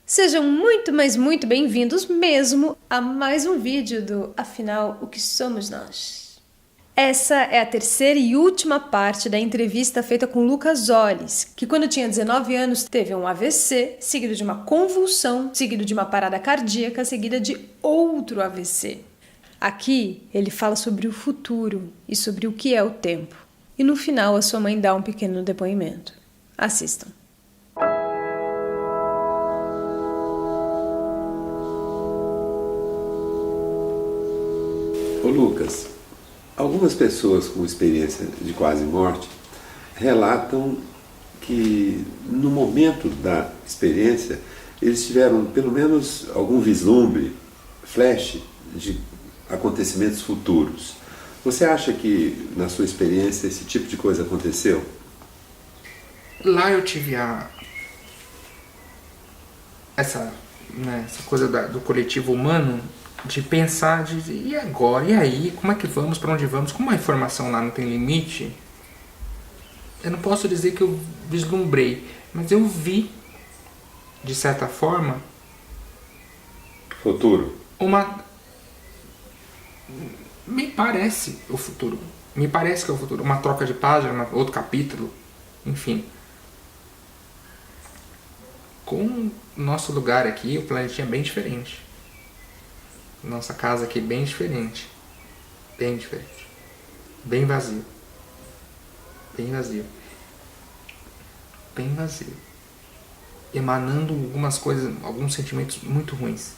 Sejam muito, mas muito bem-vindos mesmo a mais um vídeo do Afinal, o que somos nós? Essa é a terceira e última parte da entrevista feita com Lucas Olles, que quando tinha 19 anos teve um AVC, seguido de uma convulsão, seguido de uma parada cardíaca, seguida de outro AVC. Aqui ele fala sobre o futuro e sobre o que é o tempo. E no final a sua mãe dá um pequeno depoimento. Assistam. Ô Lucas, algumas pessoas com experiência de quase morte relatam que no momento da experiência eles tiveram pelo menos algum vislumbre, flash de acontecimentos futuros. Você acha que na sua experiência esse tipo de coisa aconteceu? Lá eu tive essa coisa do coletivo humano, de pensar, e agora? E aí? Como é que vamos? Para onde vamos? Como a informação lá não tem limite, eu não posso dizer que eu vislumbrei, mas eu vi, de certa forma, Futuro? Me parece o futuro. Me parece que é o futuro. Uma troca de página, outro capítulo, enfim. Com o nosso lugar aqui, o planetinha é bem diferente. Nossa casa aqui é bem diferente. Bem diferente. Bem vazio. Bem vazio. Bem vazio. Emanando algumas coisas, alguns sentimentos muito ruins.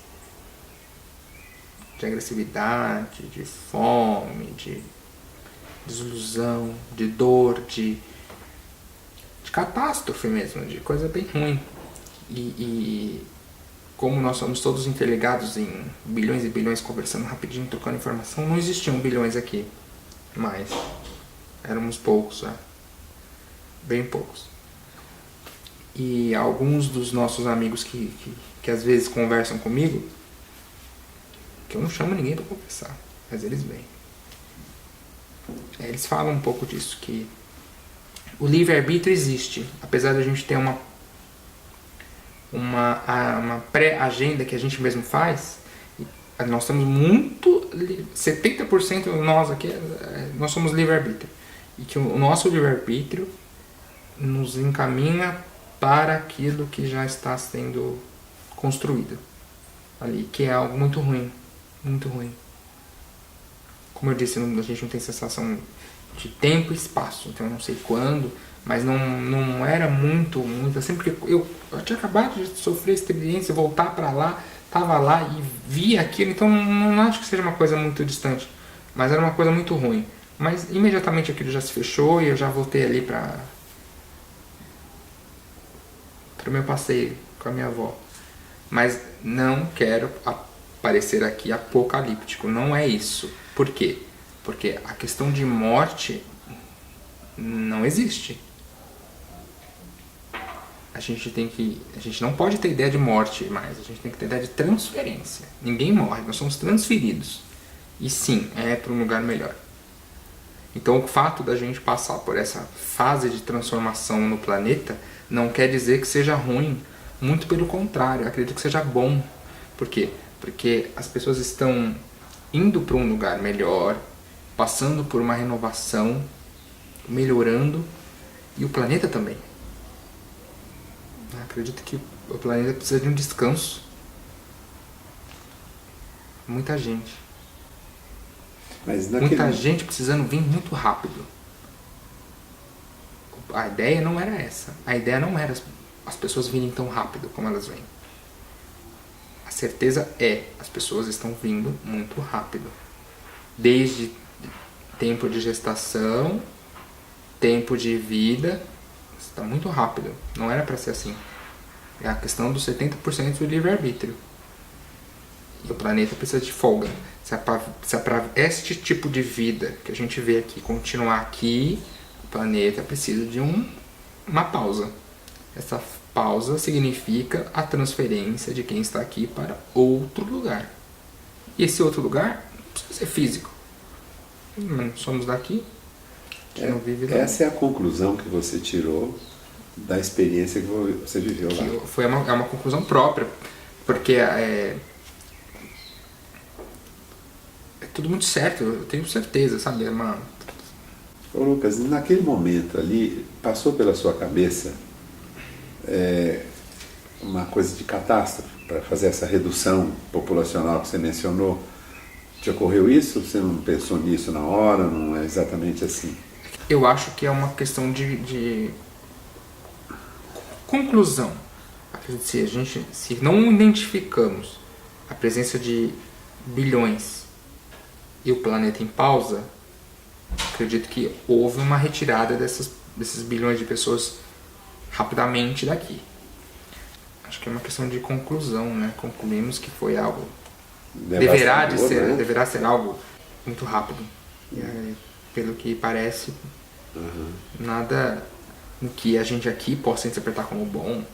De agressividade, de fome, de desilusão, de dor, de catástrofe mesmo, de coisa bem ruim. E como nós somos todos interligados em bilhões e bilhões conversando rapidinho, trocando informação, não existiam bilhões aqui, mas éramos poucos, bem poucos. E alguns dos nossos amigos que às vezes conversam comigo, que eu não chamo ninguém para conversar, mas eles vêm. Eles falam um pouco disso, que o livre-arbítrio existe, apesar de a gente ter uma pré-agenda que a gente mesmo faz. Nós estamos muito... 70% de nós aqui, nós somos livre-arbítrio. E que o nosso livre-arbítrio nos encaminha para aquilo que já está sendo construído ali, que é algo muito ruim. Muito ruim. Como eu disse, a gente não tem sensação de tempo e espaço, então eu não sei quando, mas não era muito assim, porque eu tinha acabado de sofrer a experiência, voltar para lá, estava lá e via aquilo, então não acho que seja uma coisa muito distante, mas era uma coisa muito ruim. Mas imediatamente aquilo já se fechou e eu já voltei ali para o meu passeio com a minha avó. Mas não quero parecer aqui apocalíptico, não é isso. Por quê? Porque a questão de morte não existe. A gente não pode ter ideia de morte mais, a gente tem que ter ideia de transferência. Ninguém morre, nós somos transferidos. E sim, é para um lugar melhor. Então o fato da gente passar por essa fase de transformação no planeta não quer dizer que seja ruim, muito pelo contrário, eu acredito que seja bom. Por quê? Porque as pessoas estão indo para um lugar melhor, passando por uma renovação, melhorando, e o planeta também. Eu acredito que o planeta precisa de um descanso. Muita gente. Muita gente precisando vir muito rápido. A ideia não era essa. A ideia não era as pessoas virem tão rápido como elas vêm. A certeza é, as pessoas estão vindo muito rápido. Desde tempo de gestação, tempo de vida, está muito rápido. Não era para ser assim. É a questão dos 70% do livre-arbítrio. E o planeta precisa de folga. Se é para este tipo de vida que a gente vê aqui continuar aqui, o planeta precisa de uma pausa. Essa pausa significa a transferência de quem está aqui para outro lugar. E esse outro lugar não precisa ser físico. Não somos daqui. Não vive lá. Essa é a conclusão que você tirou da experiência que você viveu lá. Que é uma conclusão própria, porque é tudo muito certo, eu tenho certeza, sabe? Ô Lucas, naquele momento ali, passou pela sua cabeça uma coisa de catástrofe, para fazer essa redução populacional que você mencionou? Te ocorreu isso? Você não pensou nisso na hora? Não é exatamente assim? Eu acho que é uma questão de conclusão. Se não identificamos a presença de bilhões e o planeta em pausa, acredito que houve uma retirada desses bilhões de pessoas rapidamente daqui. Acho que é uma questão de conclusão, né? Concluímos que foi algo... Deverá ser algo muito rápido. E aí, pelo que parece, nada no que a gente aqui possa interpretar como bom,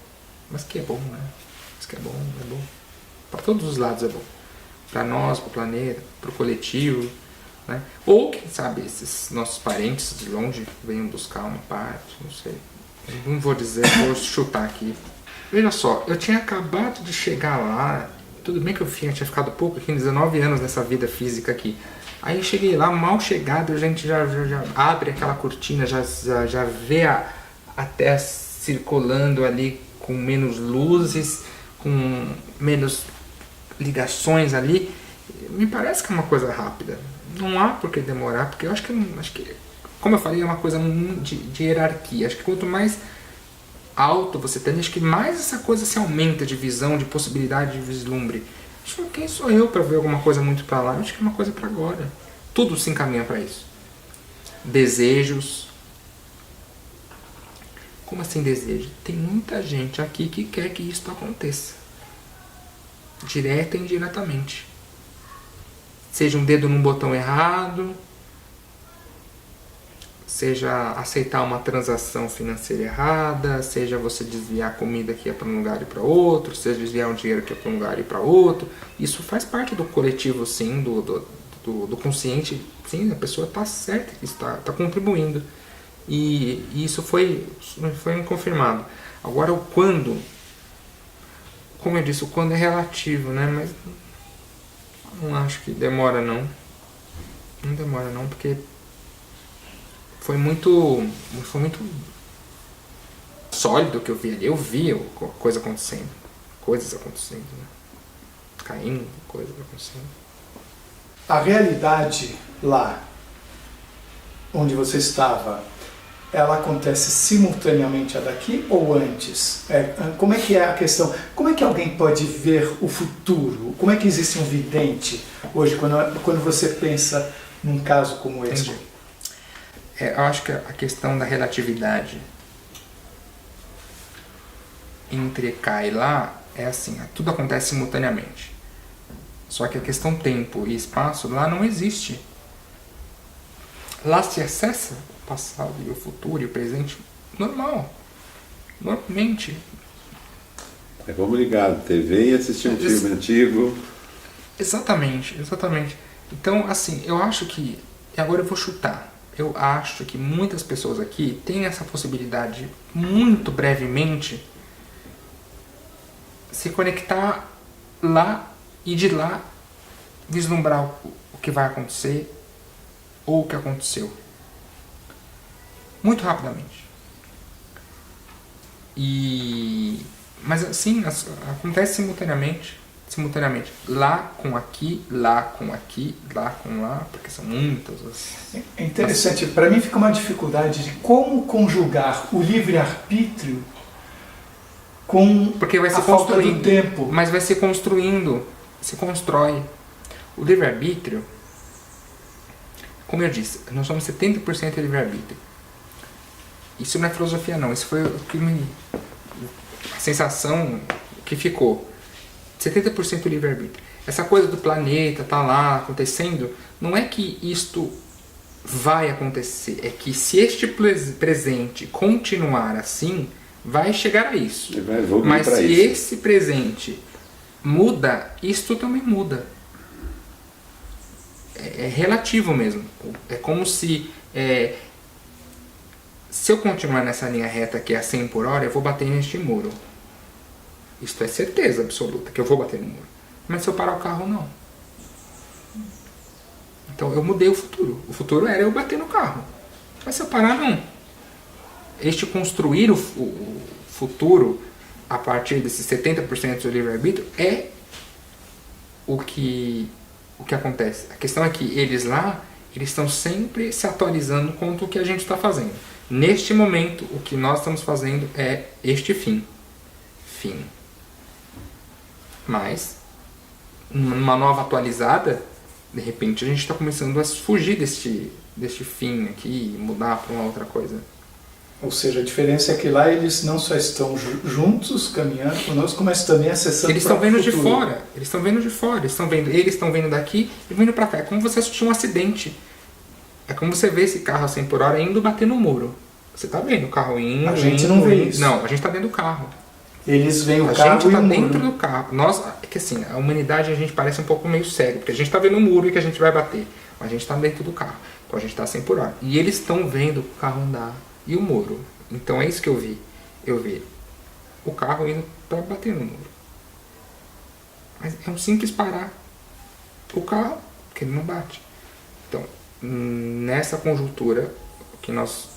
mas que é bom, né? Mas que é bom. Para todos os lados é bom. Para nós, para o planeta, para o coletivo, né? Ou, quem sabe, esses nossos parentes de longe venham buscar uma parte, não sei. Não vou dizer, vou chutar aqui. Veja só, eu tinha acabado de chegar lá, tudo bem que eu tinha ficado pouco aqui, 19 anos nessa vida física aqui. Aí cheguei lá, mal chegado, a gente já abre aquela cortina, já vê a Terra circulando ali com menos luzes, com menos ligações ali. Me parece que é uma coisa rápida. Não há por que demorar, porque eu acho que como eu falei, é uma coisa de hierarquia. Acho que quanto mais alto você tem, acho que mais essa coisa se aumenta de visão, de possibilidade de vislumbre. Acho que quem sou eu para ver alguma coisa muito para lá? Acho que é uma coisa para agora. Tudo se encaminha para isso. Desejos. Como assim desejo? Tem muita gente aqui que quer que isso aconteça. Direta e indiretamente. Seja um dedo num botão errado, seja aceitar uma transação financeira errada, seja você desviar a comida que é para um lugar e para outro, seja desviar um dinheiro que é para um lugar e para outro. Isso faz parte do coletivo, sim, do consciente. Sim, a pessoa está certa, está contribuindo. E isso foi confirmado. Agora, o quando, como eu disse, o quando é relativo, né? Mas não acho que demora, não. Não demora, não, porque foi muito sólido o que eu vi ali. Eu vi coisas acontecendo, né? Caindo, coisas acontecendo. A realidade lá, onde você estava, ela acontece simultaneamente a daqui ou antes? Como é que é a questão? Como é que alguém pode ver o futuro? Como é que existe um vidente hoje, quando você pensa num caso como esse? Eu acho que a questão da relatividade entre cá e lá é assim, tudo acontece simultaneamente. Só que a questão tempo e espaço lá não existe. Lá se acessa o passado e o futuro e o presente normalmente. Vamos ligar a TV e assistir um filme antigo. Exatamente. Então, assim, eu acho que, e agora eu vou chutar, eu acho que muitas pessoas aqui têm essa possibilidade de, muito brevemente, se conectar lá e de lá vislumbrar o que vai acontecer ou o que aconteceu. Muito rapidamente. Mas assim, acontece simultaneamente. Lá com aqui, lá com aqui, lá com lá, porque são muitas. É interessante, para mim fica uma dificuldade de como conjugar o livre-arbítrio com porque vai se a falta do tempo. Mas vai se construindo, se constrói. O livre-arbítrio, como eu disse, nós somos 70% de livre-arbítrio. Isso não é filosofia, não. Isso foi o que a sensação que ficou. 70% livre-arbítrio. Essa coisa do planeta tá lá acontecendo, não é que isto vai acontecer, é que se este presente continuar assim, vai chegar a isso. Mas se esse presente muda, isto também muda. É relativo mesmo. É como se se eu continuar nessa linha reta que é a 100 por hora, eu vou bater neste muro. Isto é certeza absoluta que eu vou bater no muro. Mas se eu parar o carro, não. Então eu mudei o futuro. O futuro era eu bater no carro. Mas se eu parar, não. Este construir o futuro a partir desses 70% do livre-arbítrio é o que acontece. A questão é que eles lá, eles estão sempre se atualizando quanto o que a gente está fazendo. Neste momento, o que nós estamos fazendo é este fim. Fim. Mas, numa nova atualizada, de repente a gente está começando a fugir deste fim aqui e mudar para uma outra coisa. Ou seja, a diferença é que lá eles não só estão juntos, caminhando conosco, mas também acessando. Eles estão vendo de fora. Eles estão vendo de fora. Eles estão vendo daqui e vindo para cá. É como você assistir um acidente. É como você vê esse carro a 100 por hora indo bater no muro. Você está vendo o carro indo. A gente não vê isso. Não, a gente está dentro do carro. Eles veem o a carro gente e tá o muro. dentro do carro. Nós, é que assim, a humanidade a gente parece um pouco meio cego, porque a gente está vendo o muro e que a gente vai bater. Mas a gente está dentro do carro. Então a gente está a 100 por hora. E eles estão vendo o carro andar e o muro. Então é isso que eu vi. Eu vi o carro indo para bater no muro. Mas é um simples parar o carro, porque ele não bate. Então, nessa conjuntura, o que nós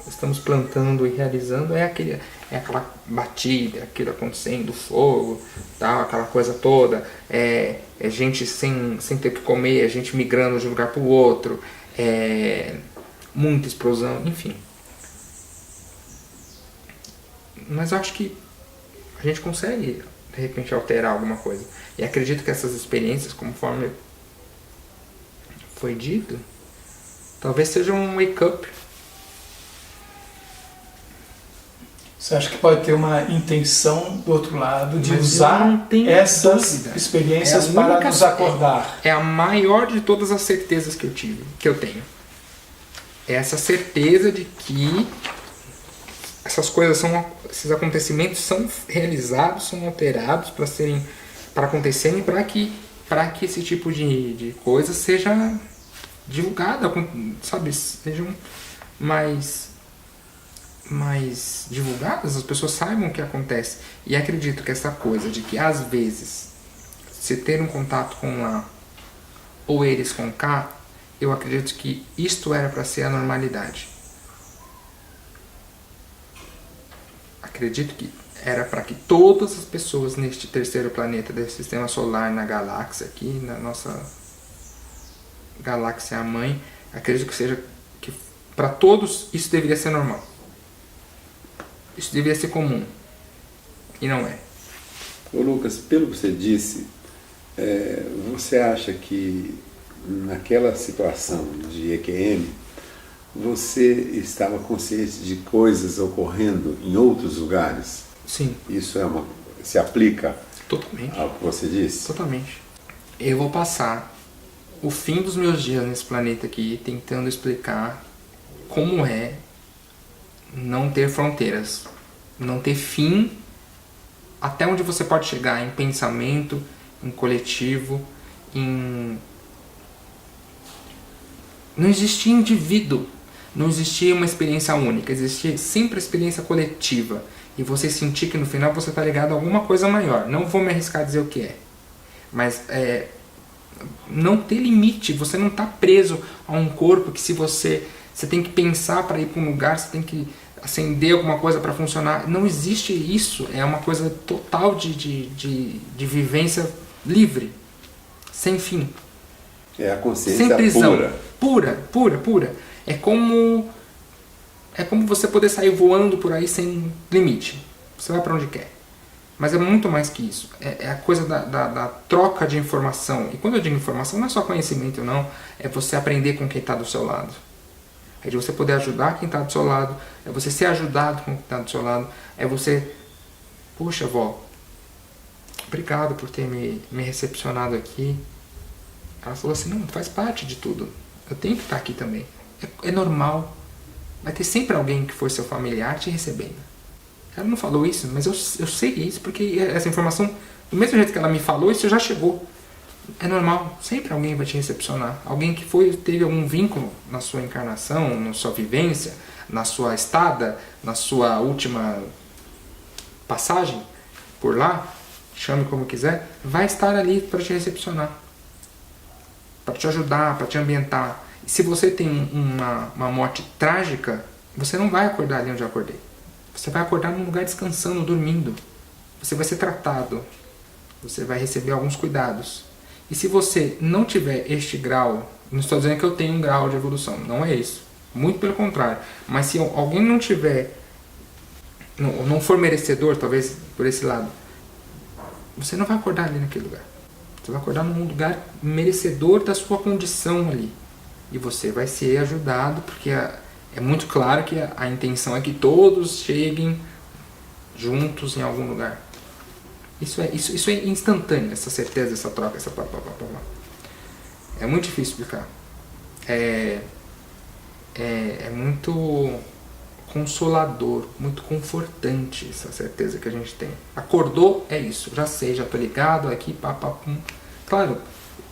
estamos plantando e realizando é aquela batida, aquilo acontecendo, fogo, tal, aquela coisa toda, é gente sem ter o que comer, é gente migrando de um lugar para o outro, muita explosão, enfim. Mas eu acho que a gente consegue, de repente, alterar alguma coisa. E acredito que essas experiências, conforme foi dito, talvez seja um wake-up. Você acha que pode ter uma intenção do outro lado de Mas usar essas experiências para nos acordar? É a maior de todas as certezas que eu tenho. É essa certeza de que essas coisas esses acontecimentos são realizados, são alterados para acontecerem, para que esse tipo de coisa seja divulgada, sabe, sejam mais divulgadas, as pessoas saibam o que acontece. E acredito que essa coisa de que às vezes se ter um contato com lá ou eles com cá, eu acredito que isto era para ser a normalidade. Acredito que era para que todas as pessoas neste terceiro planeta desse sistema solar, na galáxia aqui, na nossa galáxia mãe, acredito que para todos isso deveria ser normal. Isso deveria ser comum. E não é. Ô Lucas, pelo que você disse, você acha que naquela situação de EQM, você estava consciente de coisas ocorrendo em outros lugares? Sim. Isso se aplica totalmente ao que você disse? Totalmente. Eu vou passar o fim dos meus dias nesse planeta aqui tentando explicar como é não ter fronteiras, não ter fim, até onde você pode chegar em pensamento, em coletivo, Não existia indivíduo, não existia uma experiência única, existia sempre a experiência coletiva. E você sentir que no final você está ligado a alguma coisa maior. Não vou me arriscar a dizer o que é. Mas não ter limite, você não está preso a um corpo que se você tem que pensar para ir para um lugar, você tem que acender alguma coisa para funcionar. Não existe isso, é uma coisa total de vivência livre, sem fim. É a consciência sem prisão. Pura. É como você poder sair voando por aí sem limite. Você vai para onde quer. Mas é muito mais que isso. É a coisa da troca de informação. E quando eu digo informação, não é só conhecimento, não. É você aprender com quem está do seu lado. É de você poder ajudar quem está do seu lado. É você ser ajudado com quem está do seu lado. É você... Puxa, vó, obrigado por ter me recepcionado aqui. Ela falou assim, não, faz parte de tudo. Eu tenho que estar aqui também. É normal. Vai ter sempre alguém que for seu familiar te recebendo. Ela não falou isso, mas eu sei isso porque essa informação, do mesmo jeito que ela me falou, isso já chegou. É normal, sempre alguém vai te recepcionar. Alguém que teve algum vínculo na sua encarnação, na sua vivência, na sua estada, na sua última passagem por lá, chame como quiser, vai estar ali para te recepcionar, para te ajudar, para te ambientar. E se você tem uma morte trágica, você não vai acordar ali onde eu acordei. Você vai acordar num lugar descansando, dormindo. Você vai ser tratado. Você vai receber alguns cuidados. E se você não tiver este grau, não estou dizendo que eu tenho um grau de evolução, não é isso. Muito pelo contrário. Mas se alguém não tiver, não for merecedor, talvez por esse lado, você não vai acordar ali naquele lugar. Você vai acordar num lugar merecedor da sua condição ali. E você vai ser ajudado, porque é muito claro que a intenção é que todos cheguem juntos em algum lugar. Isso é instantâneo, essa certeza, essa troca, essa É muito difícil explicar. É muito consolador, muito confortante essa certeza que a gente tem. Acordou, é isso. Já sei, já tô ligado aqui, pum. Claro,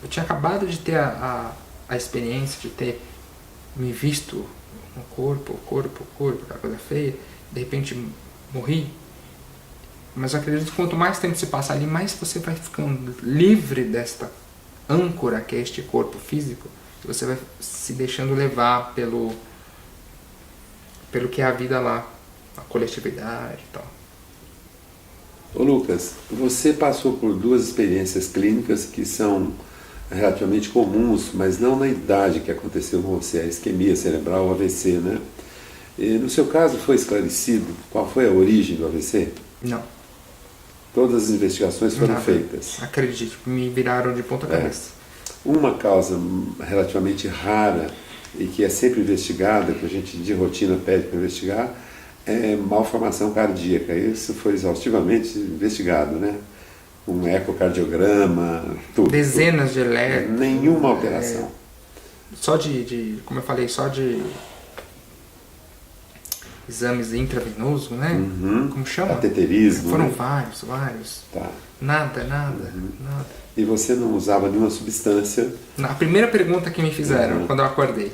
eu tinha acabado de ter a experiência de ter me visto no corpo, aquela coisa feia. De repente morri. Mas eu acredito que quanto mais tempo se passar ali, mais você vai ficando livre desta âncora que é este corpo físico. Você vai se deixando levar pelo que é a vida lá, a coletividade e tal. Ô Lucas, você passou por 2 experiências clínicas que são relativamente comuns, mas não na idade que aconteceu com você, a isquemia cerebral, o AVC, né? E no seu caso foi esclarecido qual foi a origem do AVC? Não. Todas as investigações foram feitas? Acredite, me viraram de ponta cabeça. Uma causa relativamente rara e que é sempre investigada, que a gente de rotina pede para investigar, é malformação cardíaca. Isso foi exaustivamente investigado, né? Um ecocardiograma, tudo. Dezenas de eletros. Nenhuma alteração. Só como eu falei, só de exames intravenosos, né? Uhum. Como chama? Cateterismo. Foram né? vários. Tá. Nada. E você não usava nenhuma substância? A primeira pergunta que me fizeram quando eu acordei.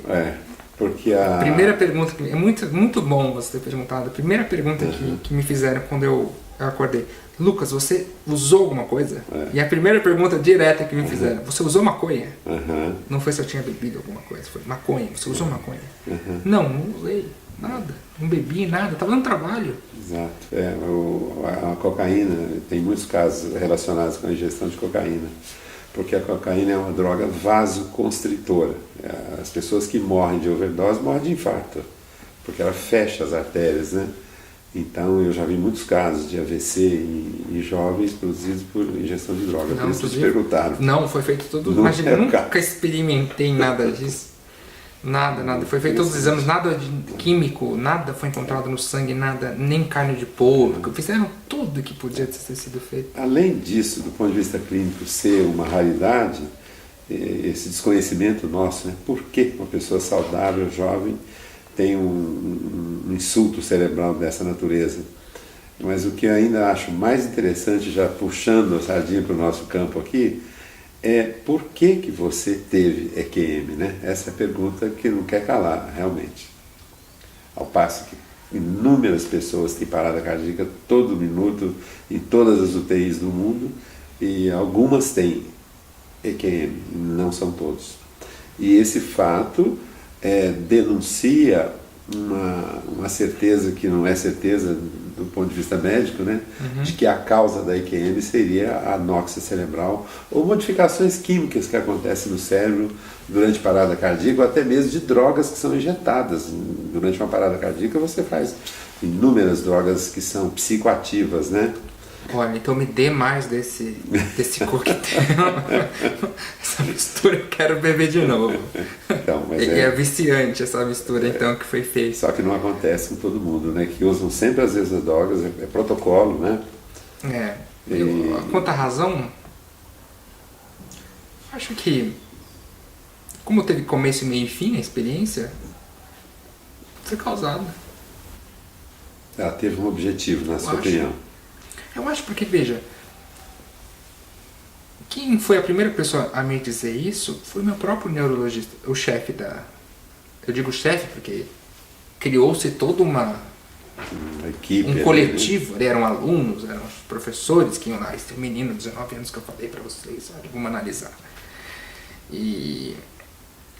Porque a primeira pergunta que é muito bom você ter perguntado. A primeira pergunta que me fizeram quando eu acordei: Lucas, você usou alguma coisa? E a primeira pergunta direta que me fizeram: você usou maconha? Não foi se eu tinha bebido alguma coisa, foi maconha. Você usou maconha? Não usei nada, não bebi nada, estava dando trabalho. Exato. A cocaína, tem muitos casos relacionados com a ingestão de cocaína, porque a cocaína é uma droga vasoconstritora. As pessoas que morrem de overdose morrem de infarto, porque ela fecha as artérias, né? Então eu já vi muitos casos de AVC em jovens produzidos por ingestão de droga. Por isso te perguntaram. Não, foi feito tudo. Imagina, nunca experimentei nada disso. Nada. Foi feito todos os exames, nada de químico, nada foi encontrado no sangue, nada, nem carne de porco. Fizeram tudo que podia ter sido feito. Além disso, do ponto de vista clínico ser uma raridade, esse desconhecimento nosso, né? Por que uma pessoa saudável, jovem, tem um insulto cerebral dessa natureza? Mas o que eu ainda acho mais interessante, já puxando a sardinha para o nosso campo aqui, é por que você teve EQM, né? Essa é a pergunta que não quer calar, realmente. Ao passo que inúmeras pessoas têm parada cardíaca todo minuto, em todas as UTIs do mundo, e algumas têm EQM, não são todos. E esse fato denuncia uma certeza que não é certeza do ponto de vista médico, né? De que a causa da EQM seria a anóxia cerebral ou modificações químicas que acontecem no cérebro durante parada cardíaca, ou até mesmo de drogas que são injetadas. Durante uma parada cardíaca você faz inúmeras drogas que são psicoativas, né? Olha, então me dê mais desse coquetel. Essa mistura eu quero beber de novo. Então, mas é viciante essa mistura então que foi feita. Só que não acontece com todo mundo, né? Que usam sempre as mesmas drogas, é protocolo, né? Quanto à razão, acho que como teve começo, meio e fim a experiência, foi causada. Ela teve um objetivo, na sua opinião. Eu acho porque, veja, Quem foi a primeira pessoa a me dizer isso foi meu próprio neurologista, o chefe da... Eu digo chefe porque criou-se toda uma equipe, um coletivo, né? Eram alunos, eram os professores que iam lá, esse menino de 19 anos que eu falei pra vocês, sabe? Vamos analisar. E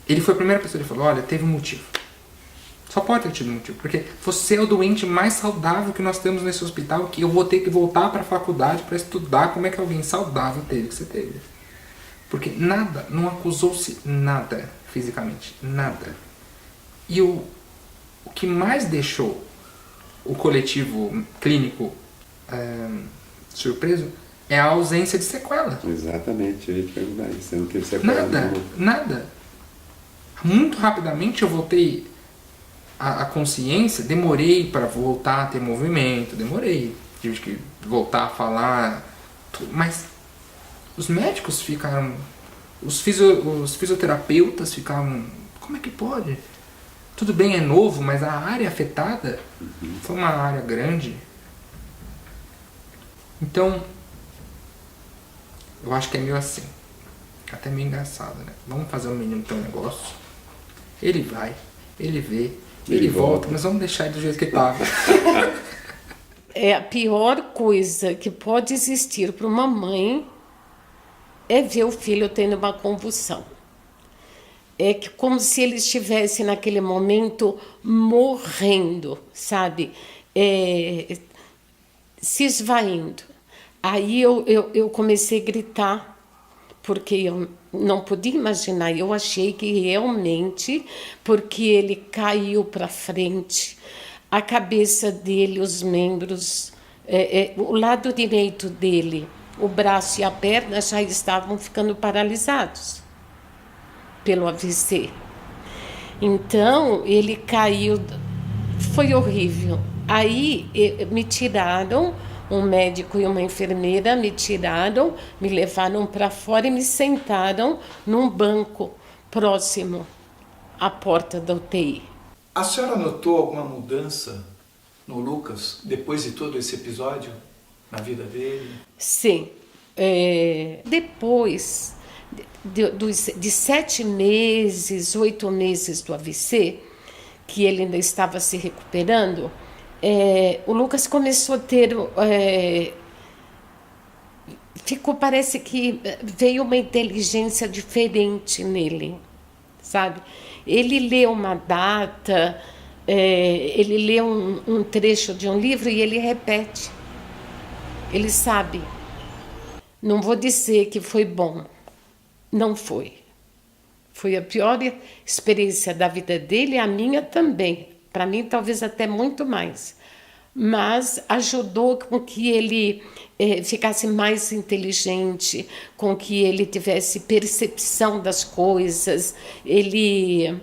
ele foi a primeira pessoa que falou, olha, teve um motivo. Só pode ter tido um motivo, porque você é o doente mais saudável que nós temos nesse hospital, que eu vou ter que voltar para a faculdade para estudar como é que alguém saudável teve que você teve. Porque nada, não acusou-se nada fisicamente, nada. E o que mais deixou o coletivo clínico surpreso é a ausência de sequela. Exatamente, eu ia te perguntar isso. Você não teve sequela nenhuma. Nada. Muito rapidamente eu voltei a consciência, demorei para voltar a ter movimento, tive que voltar a falar, mas os médicos ficaram, os fisioterapeutas ficaram, como é que pode? Tudo bem, é novo, mas a área afetada foi uma área grande. Então, eu acho que é meio assim, até meio engraçado, né? Vamos fazer o menino ter um negócio, ele vai, ele vê, ele volta, mas vamos deixar ele do jeito que estava. É a pior coisa que pode existir para uma mãe é ver o filho tendo uma convulsão. É que como se ele estivesse naquele momento morrendo, sabe? Se esvaindo. Aí eu comecei a gritar, porque eu não podia imaginar. Eu achei que realmente, porque ele caiu para frente, a cabeça dele, os membros, o lado direito dele, o braço e a perna já estavam ficando paralisados pelo AVC. Então, ele caiu, foi horrível. Aí me tiraram, um médico e uma enfermeira me tiraram, me levaram para fora e me sentaram num banco próximo à porta da UTI. A senhora notou alguma mudança no Lucas depois de todo esse episódio, na vida dele? Sim. Depois de 7 meses, 8 meses do AVC, que ele ainda estava se recuperando, o Lucas começou a ter... parece que veio uma inteligência diferente nele, sabe? Ele lê uma data, ele lê um trecho de um livro e ele repete. Ele sabe. Não vou dizer que foi bom. Não foi. Foi a pior experiência da vida dele, a minha também. Para mim, talvez até muito mais. Mas ajudou com que ele ficasse mais inteligente, com que ele tivesse percepção das coisas. Ele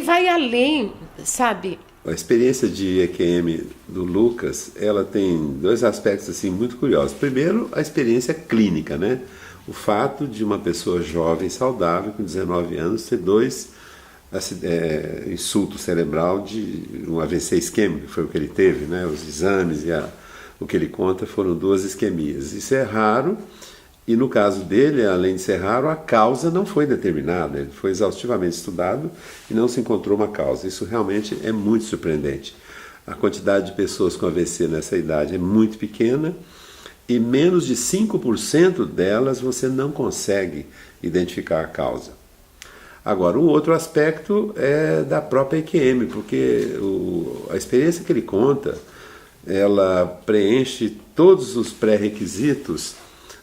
vai além, sabe? A experiência de EQM do Lucas, ela tem 2 aspectos assim muito curiosos. Primeiro, a experiência clínica, né? O fato de uma pessoa jovem, saudável, com 19 anos, ter 2 insulto cerebral de um AVC isquêmico, que foi o que ele teve, né? Os exames e o que ele conta foram 2 isquemias. Isso é raro e no caso dele, além de ser raro, a causa não foi determinada, ele foi exaustivamente estudado e não se encontrou uma causa. Isso realmente é muito surpreendente. A quantidade de pessoas com AVC nessa idade é muito pequena e menos de 5% delas você não consegue identificar a causa. Agora, um outro aspecto é da própria EQM, porque a experiência que ele conta, ela preenche todos os pré-requisitos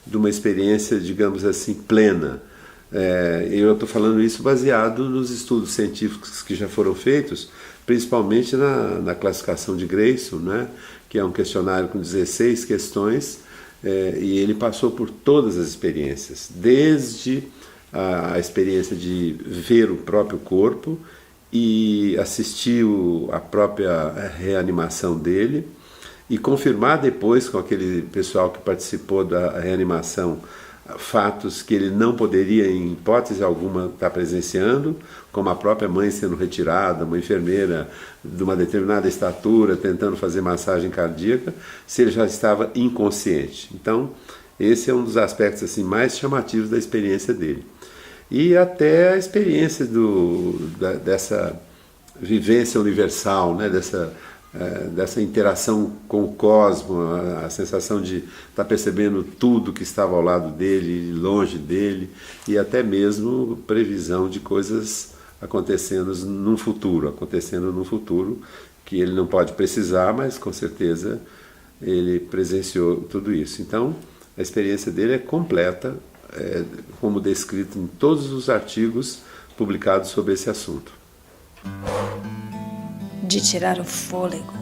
de uma experiência, digamos assim, plena. Eu estou falando isso baseado nos estudos científicos que já foram feitos, principalmente na classificação de Grayson, né, que é um questionário com 16 questões, e ele passou por todas as experiências, desde a experiência de ver o próprio corpo e assistir a própria reanimação dele e confirmar depois com aquele pessoal que participou da reanimação fatos que ele não poderia, em hipótese alguma, estar presenciando, como a própria mãe sendo retirada, uma enfermeira de uma determinada estatura tentando fazer massagem cardíaca, se ele já estava inconsciente. Então, Esse é um dos aspectos assim, mais chamativos da experiência dele. E até a experiência dessa vivência universal, né? Dessa interação com o cosmos, a sensação de estar percebendo tudo que estava ao lado dele, longe dele, e até mesmo previsão de coisas acontecendo num futuro que ele não pode precisar, mas com certeza ele presenciou tudo isso. Então, a experiência dele é completa, como descrito em todos os artigos publicados sobre esse assunto. De tirar o fôlego.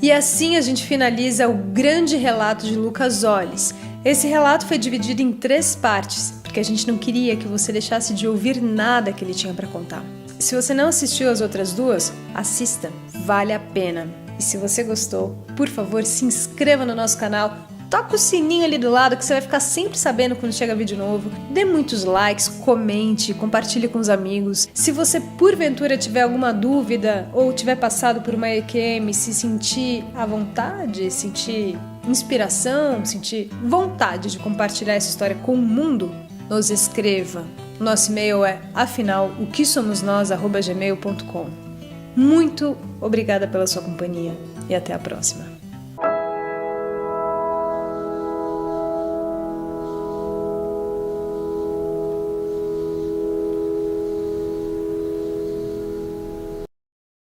E assim a gente finaliza o grande relato de Lucas Hollis. Esse relato foi dividido em 3 partes, porque a gente não queria que você deixasse de ouvir nada que ele tinha para contar. Se você não assistiu as outras 2, assista, vale a pena. E se você gostou, por favor, se inscreva no nosso canal, toca o sininho ali do lado que você vai ficar sempre sabendo quando chega vídeo novo. Dê muitos likes, comente, compartilhe com os amigos. Se você porventura tiver alguma dúvida ou tiver passado por uma EQM, se sentir à vontade, sentir inspiração, sentir vontade de compartilhar essa história com o mundo, nos escreva. Nosso e-mail é afinal-o-que-somos-nós@gmail.com. Muito obrigada pela sua companhia e até a próxima.